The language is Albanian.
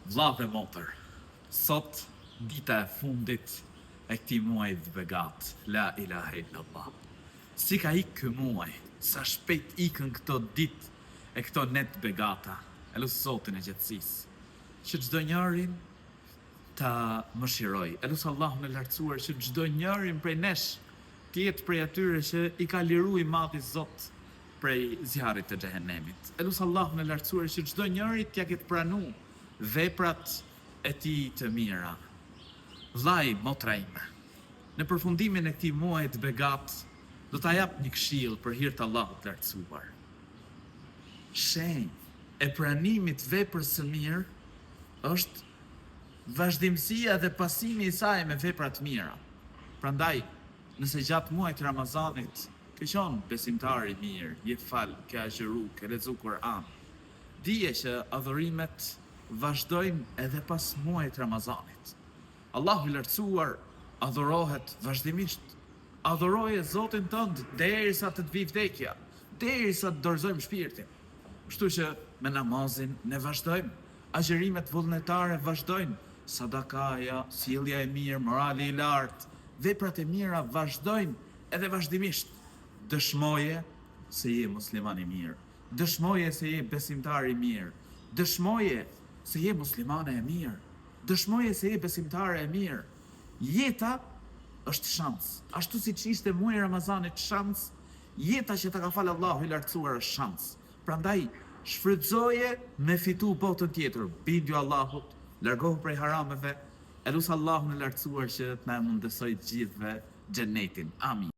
Vlla dhe motër, sot dita e fundit e këtij muaji të begat, la ilaha illallah. Si ka ikë ky muaj, sa shpejt ikën këto ditë e këto net begata, e lusë Zotin e gjatësisë, që çdo njërin ta mëshiroj. E lusë Allahun e lartësuar që çdo njërin prej nesh të jetë prej atyre që i ka liru i madhi Zot prej zjarrit të xhehenemit. E lusë Allahun e lartësuar që çdo njëri t'ja ketë pranu veprat e tij të mira. Vllai, motra ime, në përfundimin e këtij muaji të begat, do ta jap një këshill për hir të Allahut të lartësuar. Shenjë e pranimit veprës së mirë është vazhdimësia dhe pasimi i saj me vepra të mira. Prandaj, nëse gjatë muajit të Ramazanit ke qenë besimtar i mirë, je fal, ke agjëru, ke lexuar Kur'an, dije që adhurimet vazhdojnë edhe pas muajit Ramazanit. Allahu i lartësuar adhurohet vazhdimisht. Adhuroje Zotin tënd derisa të vi vdekja, derisa të dorëzojmë shpirtin. Kështu që me namazin ne vazhdojmë, agjërimet vullnetare vazhdojnë, sadakaja, sjellja e mirë, morali i lartë, veprat e mira vazhdojnë edhe vazhdimisht. Dëshmoje se je musliman i mirë, dëshmoje se je besimtar i mirë, dëshmoje se je muslimane e mirë, dëshmoje se je besimtare e mirë. Jeta është shans. Ashtu si që ishte muaji i Ramazanit shans, jeta që ta ka falë Allahu i lartësuar është shans. Prandaj, shfrytëzoje me fitu botën tjetër, bindju Allahut, largohu prej harameve, e lusë Allahun e lartësuar që të na mundësoj të gjithëve xhenetin. Amin.